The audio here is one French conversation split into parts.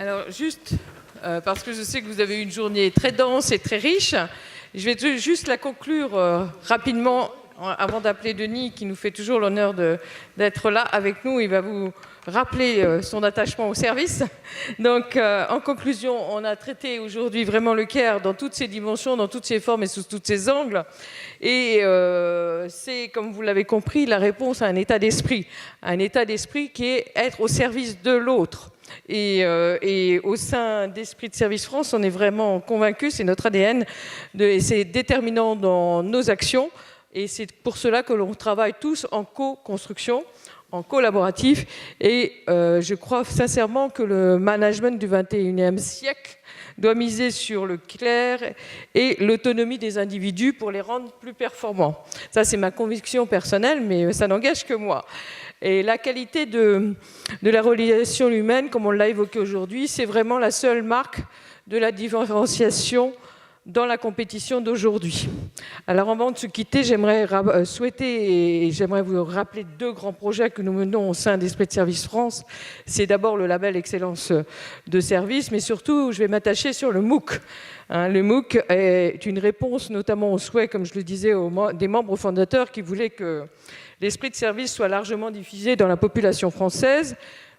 Alors, juste parce que je sais que vous avez eu une journée très dense et très riche, je vais juste la conclure rapidement avant d'appeler Denis, qui nous fait toujours l'honneur d'être là avec nous. Il va vous rappeler son attachement au service. Donc, en conclusion, on a traité aujourd'hui vraiment le CARE dans toutes ses dimensions, dans toutes ses formes et sous tous ses angles. Et c'est, comme vous l'avez compris, la réponse à un état d'esprit qui est être au service de l'autre. Et au sein d'Esprit de Service France, on est vraiment convaincus, c'est notre ADN, et c'est déterminant dans nos actions. Et c'est pour cela que l'on travaille tous en co-construction, en collaboratif. Et je crois sincèrement que le management du 21e siècle doit miser sur le clair et l'autonomie des individus pour les rendre plus performants. Ça, c'est ma conviction personnelle, mais ça n'engage que moi. Et la qualité de la relation humaine, comme on l'a évoqué aujourd'hui, c'est vraiment la seule marque de la différenciation dans la compétition d'aujourd'hui. Alors avant de se quitter, j'aimerais souhaiter et j'aimerais vous rappeler 2 grands projets que nous menons au sein d'Esprit de Service France. C'est d'abord le label Excellence de service, mais surtout, je vais m'attacher sur le MOOC. Le MOOC est une réponse notamment aux souhaits, comme je le disais, des membres fondateurs qui voulaient que l'esprit de service soit largement diffusé dans la population française.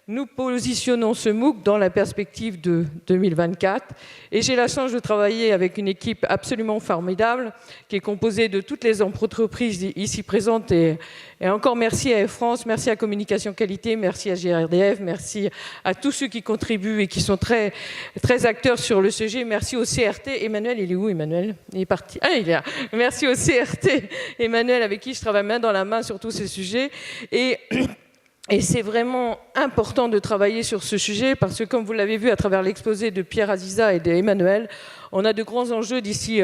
Nous positionnons ce MOOC dans la perspective de 2024 et j'ai la chance de travailler avec une équipe absolument formidable qui est composée de toutes les entreprises ici présentes et encore merci à Air France, merci à Communication Qualité, merci à GRDF, merci à tous ceux qui contribuent et qui sont très, très acteurs sur le sujet, merci au CRT. Emmanuel, il est où Emmanuel? Il est parti. Ah, il est là. Merci au CRT, Emmanuel, avec qui je travaille main dans la main sur tous ces sujets. Et c'est vraiment important de travailler sur ce sujet parce que, comme vous l'avez vu à travers l'exposé de Pierre Aziza et d'Emmanuel, on a de grands enjeux d'ici,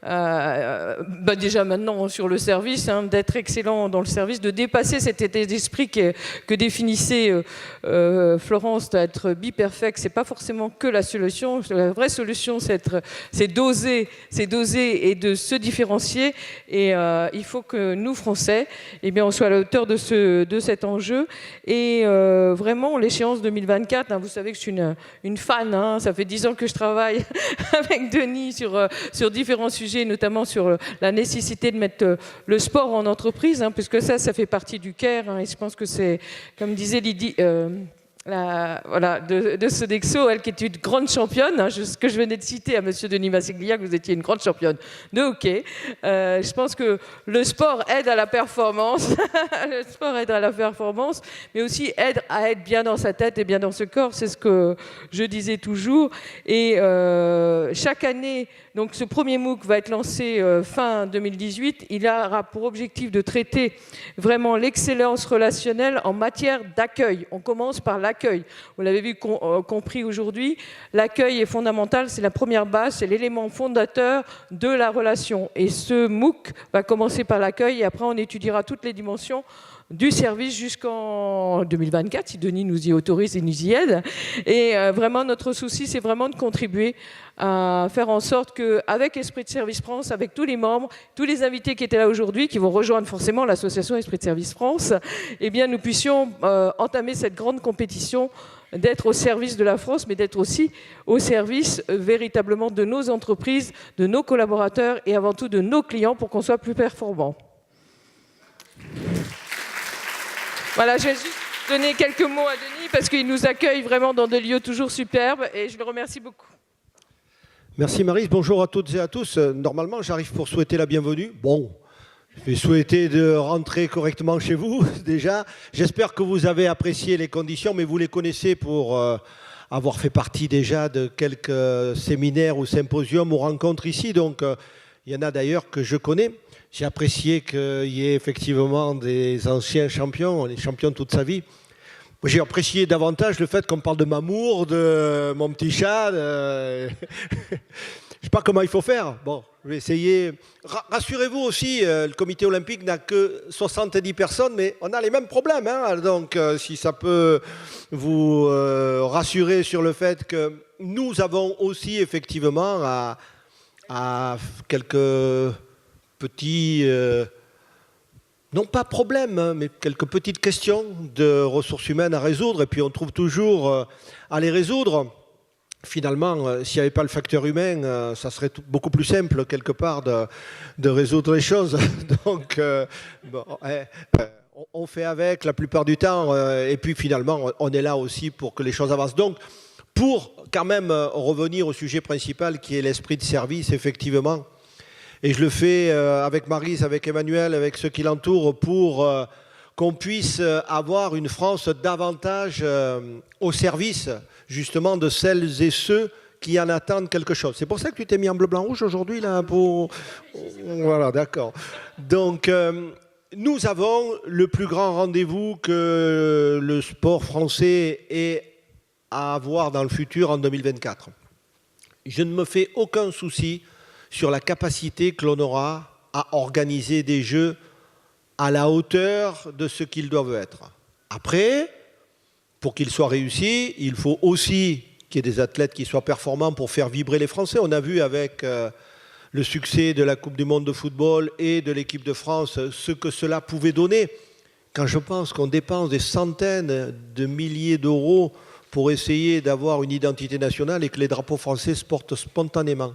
déjà maintenant sur le service, d'être excellent dans le service, de dépasser cet état d'esprit que définissait Florence d'être be-perfect. C'est pas forcément que la solution. La vraie solution, c'est d'oser et de se différencier. Et il faut que nous, Français, eh bien, on soit à la hauteur de cet enjeu. Et vraiment, l'échéance 2024, vous savez que je suis une fan. Ça fait 10 ans que je travaille avec Denis sur différents sujets, notamment sur la nécessité de mettre le sport en entreprise, puisque ça fait partie du CARE. Et je pense que c'est, comme disait Lydie, de Sodexo, elle qui est une grande championne, ce que je venais de citer à monsieur Denis Massiglia, que vous étiez une grande championne de hockey. Je pense que le sport aide à la performance, le sport aide à la performance, mais aussi aide à être bien dans sa tête et bien dans ce corps, c'est ce que je disais toujours. Et chaque année, donc ce premier MOOC va être lancé fin 2018, il aura pour objectif de traiter vraiment l'excellence relationnelle en matière d'accueil. On commence par l'accueil. Vous l'avez vu, compris aujourd'hui, l'accueil est fondamental, c'est la première base, c'est l'élément fondateur de la relation. Et ce MOOC va commencer par l'accueil et après on étudiera toutes les dimensions du service jusqu'en 2024, si Denis nous y autorise et nous y aide. Et vraiment, notre souci, c'est vraiment de contribuer à faire en sorte qu'avec Esprit de Service France, avec tous les membres, tous les invités qui étaient là aujourd'hui, qui vont rejoindre forcément l'association Esprit de Service France, eh bien, nous puissions entamer cette grande compétition d'être au service de la France, mais d'être aussi au service véritablement de nos entreprises, de nos collaborateurs et avant tout de nos clients pour qu'on soit plus performants. Voilà, je vais juste donner quelques mots à Denis parce qu'il nous accueille vraiment dans des lieux toujours superbes et je le remercie beaucoup. Merci Maryse, bonjour à toutes et à tous. Normalement, j'arrive pour souhaiter la bienvenue. Bon, je vais souhaiter de rentrer correctement chez vous déjà. J'espère que vous avez apprécié les conditions, mais vous les connaissez pour avoir fait partie déjà de quelques séminaires ou symposiums ou rencontres ici. Donc, il y en a d'ailleurs que je connais. J'ai apprécié qu'il y ait effectivement des anciens champions, les champions toute sa vie. J'ai apprécié davantage le fait qu'on parle de Mamour, de mon petit chat. Je ne sais pas comment il faut faire. Bon, je vais essayer. Rassurez-vous aussi, le comité olympique n'a que 70 personnes, mais on a les mêmes problèmes. Donc, si ça peut vous rassurer sur le fait que nous avons aussi effectivement à quelques petits, non pas problèmes, mais quelques petites questions de ressources humaines à résoudre. Et puis on trouve toujours à les résoudre. finalement, s'il n'y avait pas le facteur humain, ça serait beaucoup plus simple, quelque part, de résoudre les choses. Donc, bon, on fait avec la plupart du temps, et puis finalement, on est là aussi pour que les choses avancent. Donc, pour quand même revenir au sujet principal, qui est l'esprit de service, effectivement, et je le fais avec Maryse, avec Emmanuel, avec ceux qui l'entourent, pour qu'on puisse avoir une France davantage au service, justement, de celles et ceux qui en attendent quelque chose. C'est pour ça que tu t'es mis en bleu, blanc, rouge aujourd'hui, là, pour... Voilà, d'accord. Donc, nous avons le plus grand rendez-vous que le sport français ait à avoir dans le futur en 2024. Je ne me fais aucun souci sur la capacité que l'on aura à organiser des jeux à la hauteur de ce qu'ils doivent être. Après, pour qu'ils soient réussis, il faut aussi qu'il y ait des athlètes qui soient performants pour faire vibrer les Français. On a vu avec le succès de la Coupe du Monde de football et de l'équipe de France ce que cela pouvait donner. Quand je pense qu'on dépense des centaines de milliers d'euros pour essayer d'avoir une identité nationale et que les drapeaux français sortent spontanément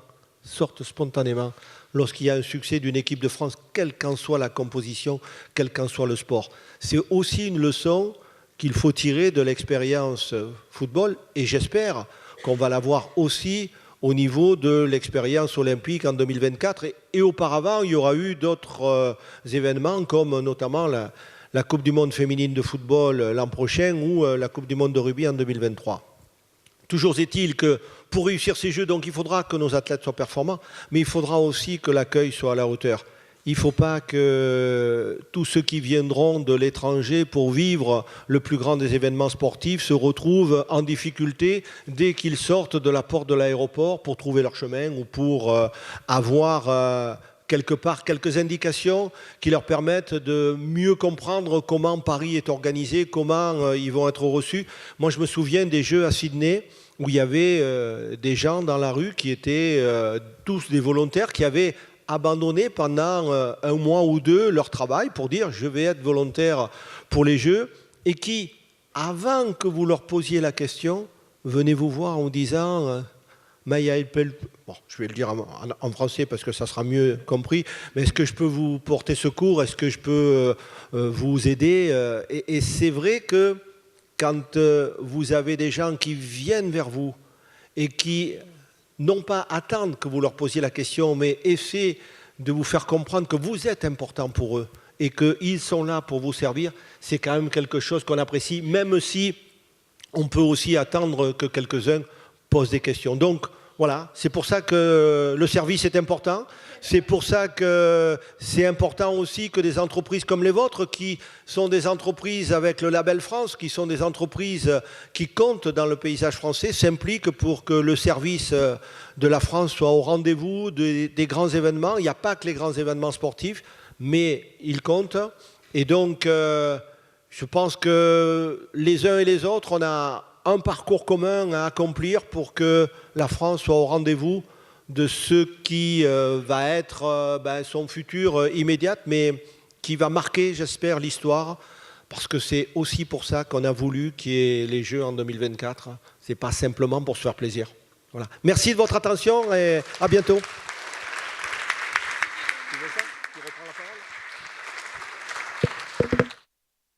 lorsqu'il y a un succès d'une équipe de France, quelle qu'en soit la composition, quel qu'en soit le sport. C'est aussi une leçon qu'il faut tirer de l'expérience football, et j'espère qu'on va l'avoir aussi au niveau de l'expérience olympique en 2024. Et auparavant, il y aura eu d'autres événements, comme notamment la Coupe du Monde féminine de football l'an prochain ou la Coupe du Monde de rugby en 2023. Toujours est-il que pour réussir ces Jeux, donc, il faudra que nos athlètes soient performants, mais il faudra aussi que l'accueil soit à la hauteur. Il ne faut pas que tous ceux qui viendront de l'étranger pour vivre le plus grand des événements sportifs se retrouvent en difficulté dès qu'ils sortent de la porte de l'aéroport pour trouver leur chemin ou pour avoir quelque part quelques indications qui leur permettent de mieux comprendre comment Paris est organisé, comment ils vont être reçus. Moi, je me souviens des Jeux à Sydney où il y avait des gens dans la rue qui étaient tous des volontaires qui avaient abandonné pendant un mois ou deux leur travail pour dire je vais être volontaire pour les Jeux, et qui, avant que vous leur posiez la question, venaient vous voir en disant May I help? Bon, je vais le dire en français parce que ça sera mieux compris, mais est-ce que je peux vous porter secours? Est-ce que je peux vous aider? Et c'est vrai que quand vous avez des gens qui viennent vers vous et qui non pas attendre que vous leur posiez la question, mais essayer de vous faire comprendre que vous êtes important pour eux et qu'ils sont là pour vous servir, c'est quand même quelque chose qu'on apprécie, même si on peut aussi attendre que quelques-uns posent des questions. Donc voilà, c'est pour ça que le service est important. C'est pour ça que c'est important aussi que des entreprises comme les vôtres, qui sont des entreprises avec le label France, qui sont des entreprises qui comptent dans le paysage français, s'impliquent pour que le service de la France soit au rendez-vous des grands événements. Il n'y a pas que les grands événements sportifs, mais ils comptent. Et donc, je pense que les uns et les autres, on a un parcours commun à accomplir pour que la France soit au rendez-vous de ce qui va être son futur immédiat, mais qui va marquer, j'espère, l'histoire, parce que c'est aussi pour ça qu'on a voulu qu'il y ait les Jeux en 2024. C'est pas simplement pour se faire plaisir. Voilà. Merci de votre attention et à bientôt.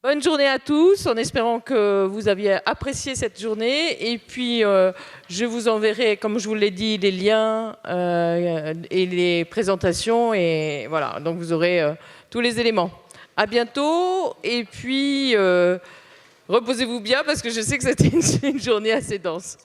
Bonne journée à tous, en espérant que vous aviez apprécié cette journée. Et puis, je vous enverrai, comme je vous l'ai dit, les liens et les présentations. Et voilà, donc vous aurez tous les éléments. À bientôt. Et puis, reposez-vous bien parce que je sais que c'était une journée assez dense.